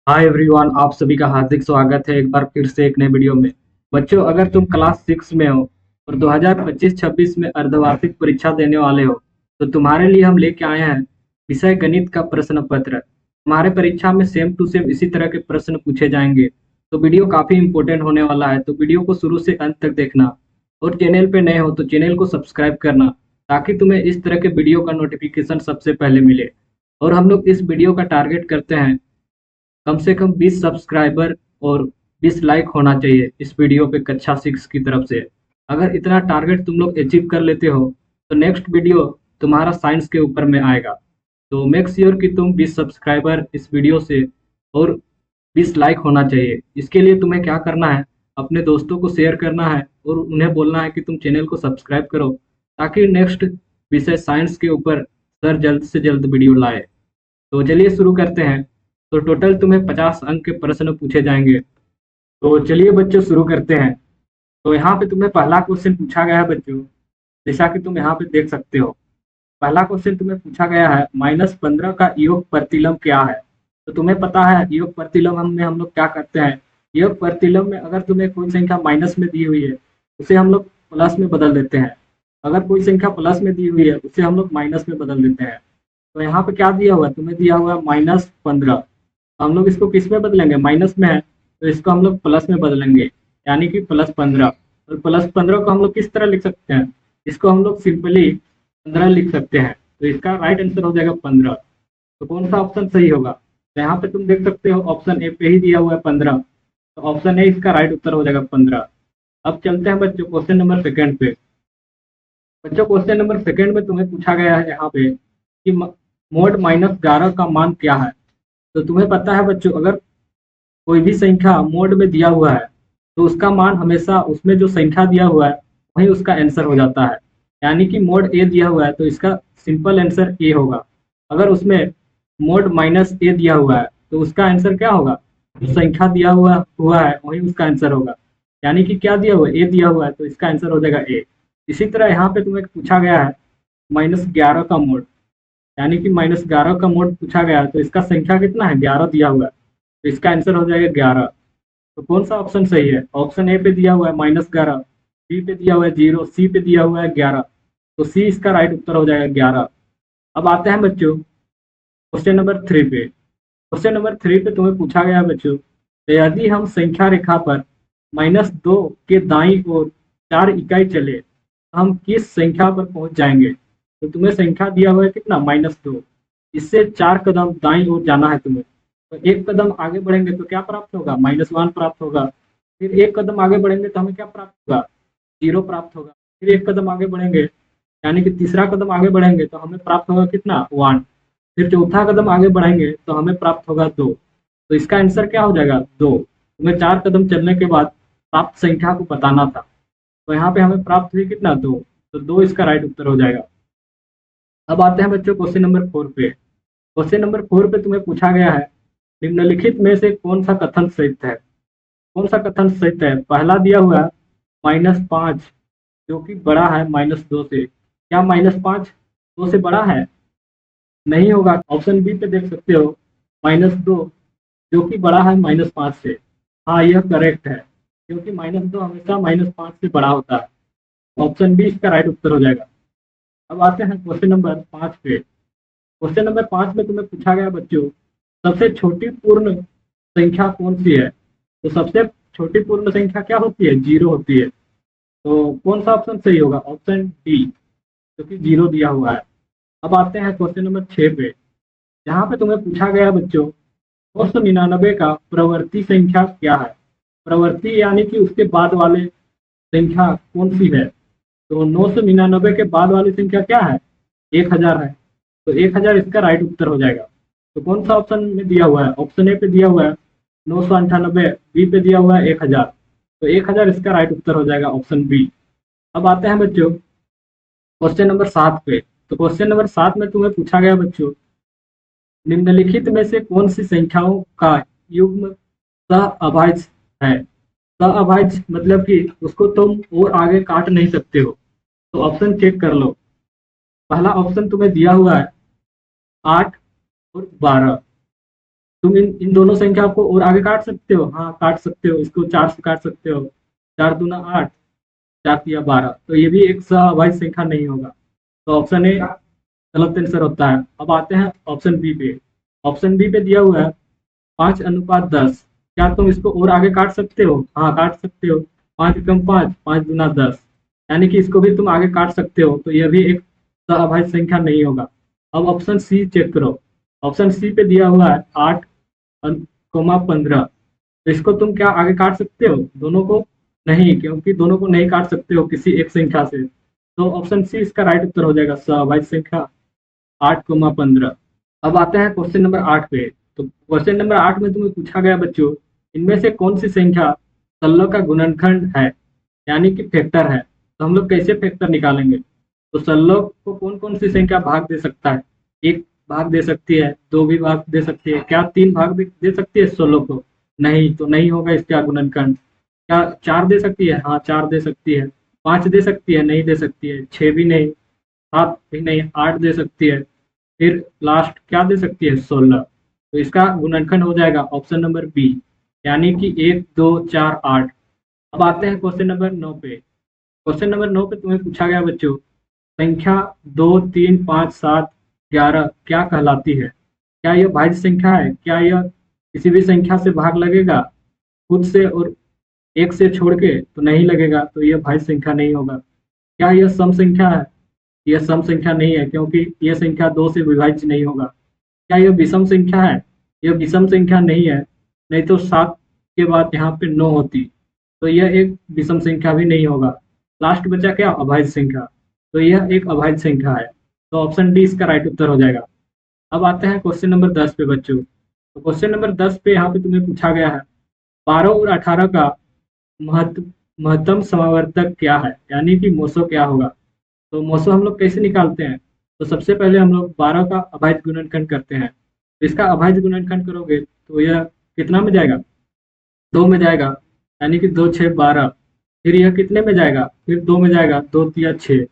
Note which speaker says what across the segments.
Speaker 1: Hi everyone, आप सभी का हार्दिक स्वागत है एक बार फिर से एक नए वीडियो में। बच्चों, अगर तुम क्लास 6 में हो और 2025-26 में अर्धवार्षिक परीक्षा देने वाले हो तो तुम्हारे लिए हम लेके आए हैं विषय गणित का प्रश्न पत्र। तुम्हारे परीक्षा में सेम टू सेम इसी तरह के प्रश्न पूछे जाएंगे, तो वीडियो काफ़ी इंपॉर्टेंट होने वाला है। तो वीडियो को शुरू से अंत तक देखना और चैनल पे नए हो तो चैनल को सब्सक्राइब करना, ताकि तुम्हें इस तरह के वीडियो का नोटिफिकेशन सबसे पहले मिले। और हम लोग इस वीडियो का टारगेट करते हैं कम से कम 20 सब्सक्राइबर और 20 लाइक होना चाहिए इस वीडियो पे कक्षा 6 की तरफ से। अगर इतना टारगेट तुम लोग अचीव कर लेते हो तो नेक्स्ट वीडियो तुम्हारा साइंस के ऊपर में आएगा। तो मेक श्योर कि तुम 20 सब्सक्राइबर इस वीडियो से और 20 लाइक होना चाहिए। इसके लिए तुम्हें क्या करना है, अपने दोस्तों को शेयर करना है और उन्हें बोलना है कि तुम चैनल को सब्सक्राइब करो, ताकि नेक्स्ट विषय साइंस के ऊपर सर जल्द से जल्द वीडियो लाए। तो चलिए शुरू करते हैं। तो टोटल तुम्हें 50 अंक के प्रश्न पूछे जाएंगे। तो चलिए बच्चों शुरू करते हैं। तो यहाँ पे तुम्हें पहला क्वेश्चन पूछा गया है बच्चों, जैसा कि तुम यहाँ पे देख सकते हो। पहला क्वेश्चन तुम्हें पूछा गया है -15 का योग प्रतिलोम क्या है। तो तुम्हें पता है योग प्रतिलोम हम लोग क्या करते हैं। योग प्रतिलोम में अगर तुम्हें कोई संख्या माइनस में दी हुई है उसे हम लोग प्लस में बदल देते हैं। अगर कोई संख्या प्लस में दी हुई है उसे हम लोग माइनस में बदल देते हैं। तो यहाँ पे क्या दिया हुआ है, तुम्हें दिया हुआ है -15। हम लोग इसको किस में बदलेंगे, माइनस में है तो इसको हम लोग प्लस में बदलेंगे, यानी कि +15। और +15 को हम लोग किस तरह लिख सकते हैं, इसको हम लोग सिंपली 15 लिख सकते हैं। तो इसका राइट आंसर हो जाएगा 15। तो कौन सा ऑप्शन सही होगा, तो यहाँ पे तुम देख सकते हो ऑप्शन ए पे ही दिया हुआ है 15। तो ऑप्शन ए इसका राइट उत्तर हो जाएगा 15। अब चलते हैं बच्चों क्वेश्चन नंबर सेकंड पे। बच्चों क्वेश्चन नंबर सेकंड में तुम्हें पूछा गया है यहाँ पे कि मोड -11 का मान क्या है। तो तुम्हें पता है बच्चों, अगर कोई भी संख्या मोड में दिया हुआ है तो उसका मान हमेशा उसमें जो संख्या दिया हुआ है वही उसका आंसर हो जाता है। यानी कि मोड ए दिया हुआ है तो इसका सिंपल आंसर ए होगा। अगर उसमें मोड -a दिया हुआ है तो उसका आंसर क्या होगा, जो संख्या दिया हुआ है वही उसका आंसर होगा। यानी कि क्या दिया हुआ है, ए दिया हुआ है तो इसका आंसर हो जाएगा ए। इसी तरह यहाँ पे तुम्हें पूछा गया है -11 का मोड, यानी कि -11 का मोड पूछा गया है तो इसका संख्या कितना है, 11 दिया हुआ है तो इसका आंसर हो जाएगा 11। तो कौन सा ऑप्शन सही है, ऑप्शन ए पे दिया हुआ है -11, बी पे दिया हुआ है 0, सी पे दिया हुआ है 11। तो सी इसका राइट उत्तर हो जाएगा 11। अब आते हैं बच्चों क्वेश्चन नंबर 3 पे। क्वेश्चन नंबर 3 पे तुम्हें पूछा गया है बच्चों, तो यदि हम संख्या रेखा पर -2 के दाईं ओर 4 इकाई चले तो हम किस संख्या पर पहुंच जाएंगे। तो तुम्हें संख्या दिया हुआ है कितना, -2। इससे 4 कदम दाईं ओर जाना है तुम्हें। तो एक कदम आगे बढ़ेंगे तो क्या प्राप्त होगा, -1 प्राप्त होगा। फिर एक कदम आगे बढ़ेंगे तो हमें क्या प्राप्त होगा, 0 प्राप्त होगा। फिर एक कदम आगे बढ़ेंगे, यानी कि तीसरा कदम आगे बढ़ेंगे तो हमें प्राप्त होगा कितना, 1। फिर चौथा कदम आगे बढ़ेंगे तो हमें प्राप्त होगा 2। तो इसका आंसर क्या हो जाएगा, 2। तुम्हें 4 कदम चलने के बाद प्राप्त संख्या को बताना था। तो यहाँ पे हमें प्राप्त हुई कितना, 2। तो 2 इसका राइट उत्तर हो जाएगा। अब आते हैं बच्चों क्वेश्चन नंबर 4 पे। क्वेश्चन नंबर 4 पे तुम्हें पूछा गया है निम्नलिखित में से कौन सा कथन सत्य है। कौन सा कथन सत्य है, पहला दिया हुआ है -5 जो कि बड़ा है -2 से। क्या -5 2 से बड़ा है, नहीं होगा। ऑप्शन बी पे देख सकते हो -2 जो कि बड़ा है -5 से। हाँ, यह करेक्ट है, क्योंकि -2 हमेशा -5 से बड़ा होता है। ऑप्शन बी इसका राइट उत्तर हो जाएगा। अब आते हैं क्वेश्चन नंबर 5 पे। क्वेश्चन नंबर 5 में तुम्हें पूछा गया बच्चों, सबसे छोटी पूर्ण संख्या कौन सी है। तो सबसे छोटी पूर्ण संख्या क्या होती है, 0 होती है। तो कौन सा ऑप्शन सही होगा, ऑप्शन डी, क्योंकि 0 दिया हुआ है। अब आते हैं क्वेश्चन नंबर 6 पे। यहाँ पे तुम्हें पूछा गया बच्चों 299 का प्रवर्ती संख्या क्या है। प्रवर्ती यानी कि उसके बाद वाले संख्या कौन सी है। तो 999 के बाद वाली संख्या क्या है, 1000 है। तो 1000 इसका राइट उत्तर हो जाएगा। तो कौन सा ऑप्शन में दिया हुआ है, ऑप्शन ए पे दिया हुआ है 998, बी पे दिया हुआ है 1000। तो 1000 इसका राइट उत्तर हो जाएगा, ऑप्शन बी। अब आते हैं बच्चों क्वेश्चन नंबर 7 पे। तो क्वेश्चन नंबर 7 में तुम्हें पूछा गया बच्चों, निम्नलिखित में से कौन सी संख्याओं का युग्म सह-अभाज्य है। सह-अभाज्य मतलब कि उसको तुम और आगे काट नहीं सकते हो। तो ऑप्शन चेक कर लो। पहला ऑप्शन तुम्हें दिया हुआ है 8 और 12। तुम इन दोनों संख्या को और आगे काट सकते हो, हाँ काट सकते हो, इसको 4 से काट सकते हो, 4 दूना 8, 4 तिया 12, तो ये भी एक सहअभाज्य संख्या नहीं होगा। तो ऑप्शन ए गलत आंसर होता है। अब आते हैं ऑप्शन बी पे। ऑप्शन बी पे दिया हुआ है 5:10। क्या तुम इसको और आगे काट सकते हो? हाँ काट सकते हो। 5 एकम 5, 5 दूना 10, यानी कि इसको भी तुम आगे काट सकते हो, तो यह भी एक सहअभाज्य संख्या नहीं होगा। अब ऑप्शन सी चेक करो। ऑप्शन सी पे दिया हुआ है 8, 15। तो इसको तुम क्या आगे काट सकते हो दोनों को? नहीं, क्योंकि दोनों को नहीं काट सकते हो किसी एक संख्या से। तो ऑप्शन सी इसका राइट उत्तर हो जाएगा, सहअभाज्य संख्या 8,15। अब आते हैं क्वेश्चन नंबर 8 पे। तो क्वेश्चन नंबर 8 में तुम्हें पूछा गया बच्चों, इनमें से कौन सी संख्या 16 का गुणनखंड है, यानी कि फैक्टर है। तो हम लोग कैसे फैक्टर निकालेंगे? तो 16 को कौन कौन सी संख्या भाग दे सकता है? एक भाग दे सकती है, दो भी भाग दे सकती है, क्या 3 भाग दे सकती है 16 को? नहीं, तो नहीं होगा इसका गुणनखंड। क्या 4 दे सकती है? हाँ 4 दे सकती है। 5 दे सकती है? नहीं दे सकती है। 6 भी नहीं, 7 भी नहीं, 8 दे सकती है। फिर लास्ट क्या दे सकती है? 16। तो इसका गुणनखंड हो जाएगा ऑप्शन नंबर बी, यानी कि 1, 2, 4, 8। अब आते हैं क्वेश्चन नंबर 9 पे। क्वेश्चन नंबर 9 पे तुम्हें पूछा गया बच्चों, संख्या 2, 3, 5, 7, 11 क्या कहलाती है? क्या यह भाज्य संख्या है? क्या यह किसी भी संख्या से भाग लगेगा खुद से और एक से छोड़ के? तो नहीं लगेगा, तो यह भाज्य संख्या नहीं होगा। क्या यह सम संख्या है? यह सम संख्या नहीं है, क्योंकि यह संख्या 2 से विभाज्य नहीं होगा। क्या यह विषम संख्या है? यह विषम संख्या नहीं है, नहीं तो 7 के बाद यहाँ पे 9 होती, तो यह एक विषम संख्या भी नहीं होगा। लास्ट बचा क्या? अभाज्य संख्या। तो यह एक अभाज्य संख्या है। तो ऑप्शन डी इसका राइट उत्तर हो जाएगा। अब आते हैं क्वेश्चन नंबर 10 पे बच्चों। तो क्वेश्चन नंबर 10 पे यहाँ पे तुम्हें पूछा गया है 12 और 18 का महत्व महत्तम समावर्तक क्या है, यानी कि मोसो क्या होगा। तो मोसो हम लोग कैसे निकालते हैं? तो सबसे पहले हम लोग 12 का अभाज्य गुणनखंड करते हैं। तो इसका अभाज्य गुणनखंड करोगे तो यह कितना में जाएगा? 2 में जाएगा, यानी कि 2 6 12। फिर यह कितने में जाएगा? फिर 2 में जाएगा, 2 तिया 6।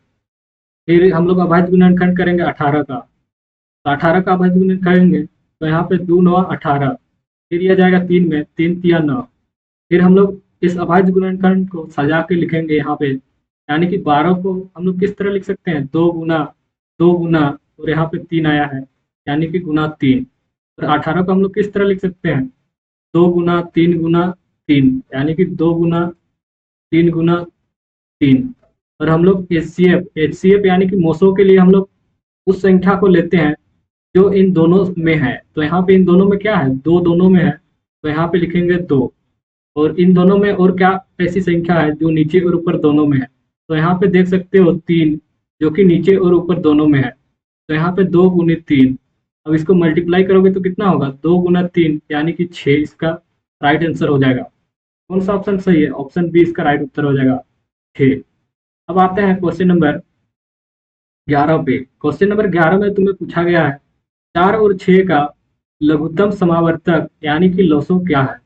Speaker 1: फिर हम लोग अभाज्य गुणनखंड करेंगे 18 का। तो 18 का अभाज्य गुणन करेंगे तो यहाँ पे 2 9 18। फिर यह जाएगा 3 में, 3 तिया 9। फिर हम लोग इस अभाज्य गुणनखंड को सजा के लिखेंगे यहाँ पे, यानी कि 12 को हम लोग किस तरह लिख सकते हैं? 2 गुना और यहाँ पे 3 आया है, यानी कि गुना 3। और 18 को हम लोग किस तरह लिख सकते हैं? 2 गुना 3, यानी कि 2 गुना 3 गुना 3। और हम लोग एचसीएफ यानी कि मोसो के लिए हम लोग उस संख्या को लेते हैं जो इन दोनों में है। तो यहाँ पे इन दोनों में क्या है? 2 दोनों में है, तो यहाँ पे लिखेंगे 2। और इन दोनों में और क्या ऐसी संख्या है जो नीचे और ऊपर दोनों में है? तो यहाँ पे देख सकते हो 3, जो कि नीचे और ऊपर दोनों में है। तो यहाँ पे 2 गुणित 3। अब इसको मल्टीप्लाई करोगे तो कितना होगा? 2 गुना 3, यानी कि 6 इसका राइट आंसर हो जाएगा। कौन सा ऑप्शन सही है? ऑप्शन बी इसका राइट उत्तर हो जाएगा, 6। अब आते हैं क्वेश्चन नंबर 11 पे। क्वेश्चन नंबर 11 में तुम्हें पूछा गया है 4 और 6 का लघुत्तम समावर्तक यानी कि लॉसो क्या है।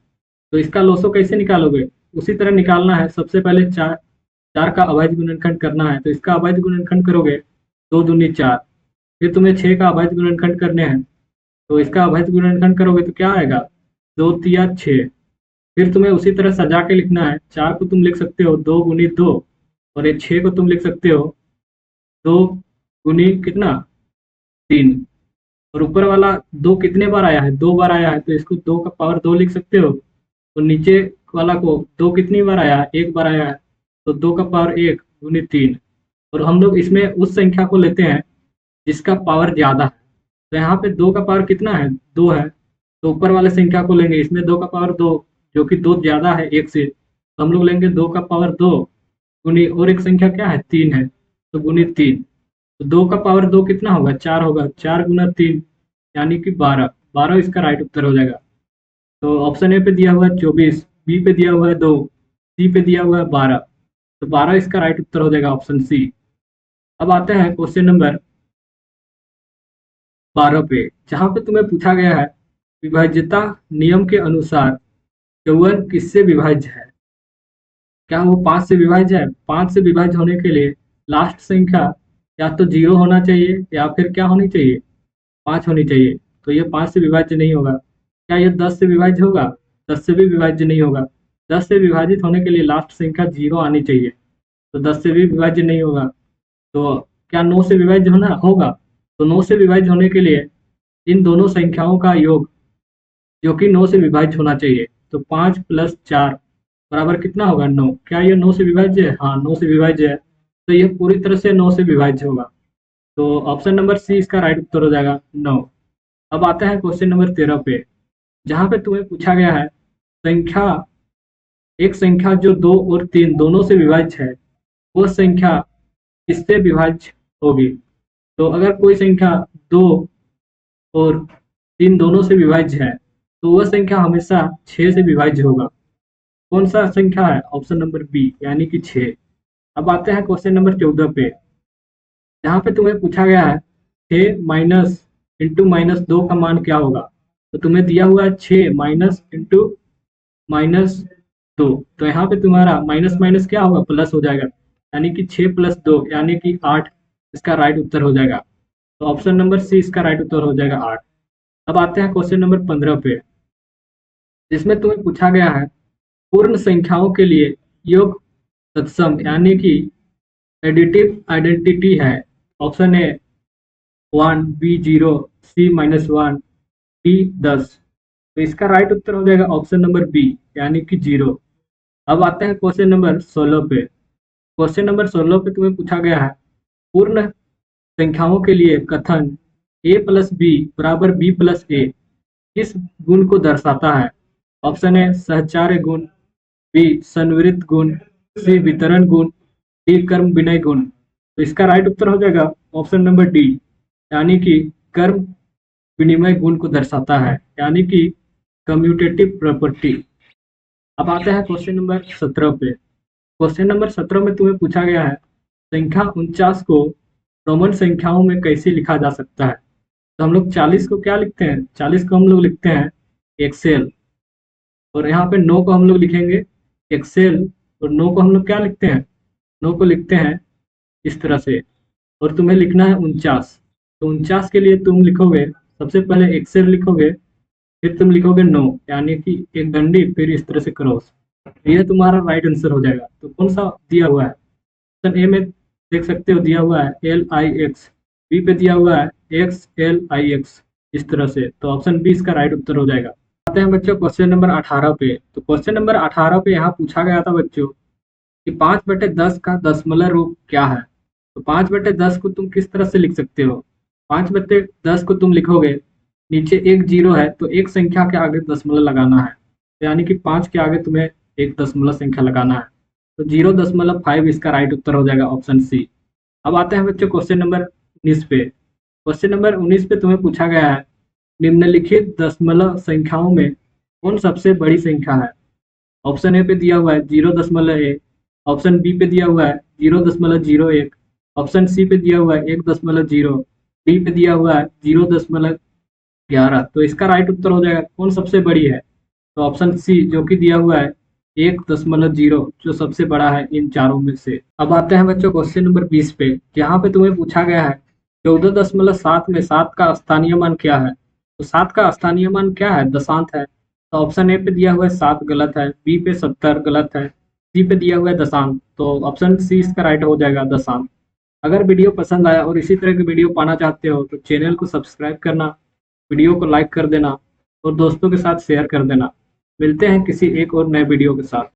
Speaker 1: तो इसका लॉसो कैसे निकालोगे? उसी तरह निकालना है। सबसे पहले 4 का अभाज्य गुणनखंड करना है। तो इसका अभाज्य गुणनखंड करोगे 2 दूनी 4। फिर तुम्हें 6 का अभाज्य गुणनखंड करने हैं। तो इसका अभाज्य गुणनखंड करोगे तो क्या आएगा? 2 तिया 6। फिर तुम्हें उसी तरह सजा के लिखना है। 4 को तुम लिख सकते हो 2 गुनी 2, और ये 6 को तुम लिख सकते हो 2 गुनी कितना? 3। और ऊपर वाला 2 कितने बार आया है? 2 बार आया है, तो इसको 2 का पावर 2 लिख सकते हो। तो नीचे वाला को 2 कितनी बार आया है? 1 बार आया है, तो 2 का पावर 1 गुनी 3। और हम लोग इसमें उस संख्या को लेते हैं जिसका पावर ज़्यादा है। तो यहाँ पे 2 का पावर कितना है? 2 है, तो ऊपर वाले संख्या को लेंगे। इसमें 2 का पावर 2, जो कि 2 ज़्यादा है 1 से, तो हम लोग लेंगे 2 का पावर 2 गुनी और एक संख्या क्या है? 3 है, तो गुनी 3। तो 2 का पावर 2 कितना होगा? 4 होगा। 4 गुना 3, यानी कि 12। 12 इसका राइट उत्तर हो जाएगा। तो ऑप्शन ए पे दिया हुआ है 24, बी पे दिया हुआ है 2, सी पे दिया हुआ है 12। तो 12 इसका राइट उत्तर हो जाएगा, ऑप्शन सी। अब आते हैं क्वेश्चन नंबर 12 पे, जहाँ पे तुम्हें पूछा गया है विभाज्यता नियम के अनुसार चौवन किससे विभाज्य है। क्या वो 5 से विभाज्य है? 5 से विभाज्य होने के लिए लास्ट संख्या या तो 0 होना चाहिए या फिर क्या होनी चाहिए? 5 होनी चाहिए। तो ये 5 से विभाज्य नहीं होगा। क्या ये 10 से विभाज्य होगा? 10 से भी विभाज्य नहीं होगा। 10 से विभाजित होने के लिए लास्ट संख्या 0 आनी चाहिए, तो 10 से भी विभाज्य नहीं होगा। तो क्या 9 से विभाज्य होना होगा? तो 9 से विभाज्य होने के लिए इन दोनों संख्याओं का योग जो कि 9 से विभाज्य होना चाहिए। तो 5 + 4 बराबर कितना होगा? 9। क्या ये 9 से विभाज्य है? हाँ, 9 से विभाज्य है। तो ये पूरी तरह से 9 से विभाज्य होगा। तो ऑप्शन नंबर सी इसका राइट उत्तर हो जाएगा 9। अब आते हैं क्वेश्चन नंबर 13 पे, जहाँ पे तुम्हें पूछा गया है संख्या एक संख्या जो 2 और 3 दोनों से विभाज्य है, वो संख्या किससे विभाज्य होगी? तो अगर कोई संख्या 2 और 3 दोनों से विभाज्य है, तो वह संख्या हमेशा 6 से विभाज्य होगा। कौन सा संख्या है? ऑप्शन नंबर बी, यानी कि 6। अब आते हैं क्वेश्चन नंबर 14 पे, जहाँ पे तुम्हें पूछा गया है 6 माइनस इंटू -2 का मान क्या होगा? तो तुम्हें दिया हुआ है 6 माइनस इंटू -2, तो यहाँ पे तुम्हारा माइनस माइनस क्या होगा? प्लस हो जाएगा, यानी कि 6 + 2 यानी कि 8 इसका राइट उत्तर हो जाएगा। तो ऑप्शन नंबर सी इसका राइट उत्तर हो जाएगा 8। अब आते हैं क्वेश्चन नंबर 15 पे, जिसमें तुम्हें पूछा गया है पूर्ण संख्याओं के लिए योग तत्सम यानी कि एडिटिव आइडेंटिटी है। Option A 1, B 0, C -1, D 10। तो इसका राइट उत्तर हो जाएगा ऑप्शन नंबर बी, यानी कि 0। अब आते हैं क्वेश्चन नंबर 16 पे। क्वेश्चन नंबर 16 पे तुम्हें पूछा गया है पूर्ण संख्याओं के लिए कथन a + b = b + a किस गुण को दर्शाता है? ऑप्शन ए सहचार्य गुण, बी संवृत्त गुण, सी वितरण गुण, डी कर्म विनय गुण। तो इसका राइट उत्तर हो जाएगा ऑप्शन नंबर डी, यानी कि कर्म विनिमय गुण को दर्शाता है, यानी कि कम्यूटेटिव प्रॉपर्टी। अब आते हैं क्वेश्चन नंबर 17 पे। क्वेश्चन नंबर 17 में तुम्हें पूछा गया है संख्या 49 को रोमन संख्याओं में कैसे लिखा जा सकता है? तो हम लोग 40 को क्या लिखते हैं? 40 को हम लोग लिखते हैं एक्सेल, और यहाँ पे 9 को हम लोग लिखेंगे एक्सेल, और 9 को हम लोग क्या लिखते हैं? 9 को लिखते हैं इस तरह से। और तुम्हें लिखना है 49, तो 49 के लिए तुम लिखोगे सबसे पहले एक्सेल लिखोगे, फिर तुम लिखोगे 9 यानी कि एक डंडी, फिर इस तरह से क्रॉस। यह तुम्हारा राइट आंसर हो जाएगा। तो कौन सा दिया हुआ है? ऑप्शन ए में देख सकते हो दिया हुआ है LIX, बी पे दिया हुआ है XLIX, इस तरह से। तो ऑप्शन बी इसका राइट उत्तर हो जाएगा। आते हैं बच्चों क्वेश्चन नंबर 18 पे। तो क्वेश्चन नंबर 18 पे यहाँ पूछा गया था बच्चों कि 5/10 का दशमलव रूप क्या है? तो 5/10 को तुम किस तरह से लिख सकते हो? 5/10 को तुम लिखोगे, नीचे एक 0 है तो एक संख्या के आगे दशमलव लगाना है, यानी कि 5 के आगे तुम्हें एक दशमलव संख्या लगाना है। तो 0.5 इसका राइट उत्तर हो जाएगा ऑप्शन सी। अब आते हैं बच्चों क्वेश्चन नंबर 19 पे। क्वेश्चन नंबर 19 पे तुम्हें पूछा गया है निम्नलिखित दशमलव संख्याओं में कौन सबसे बड़ी संख्या है? ऑप्शन ए पे दिया हुआ है 0.1, ऑप्शन बी पे दिया हुआ है 0.01, ऑप्शन सी पे दिया हुआ है 1.0, डी पे दिया हुआ है 0.11। तो इसका राइट उत्तर हो जाएगा कौन सबसे बड़ी है? तो ऑप्शन सी जो कि दिया हुआ है 1.0 जो सबसे बड़ा है इन चारों में से। अब आते हैं बच्चों क्वेश्चन नंबर 20 पे, जहाँ पे तुम्हें पूछा गया है 14.7 में 7 का स्थानीय मान क्या है? तो 7 का स्थानीय मान क्या है? दशांश है। तो ऑप्शन ए पे दिया हुआ है 7 गलत है, बी पे 70 गलत है, सी पे दिया हुआ है दशांश। तो ऑप्शन सी इसका राइट हो जाएगा दशांश। अगर वीडियो पसंद आया और इसी तरह की वीडियो पाना चाहते हो तो चैनल को सब्सक्राइब करना, वीडियो को लाइक कर देना और दोस्तों के साथ शेयर कर देना। मिलते हैं किसी एक और नए वीडियो के साथ।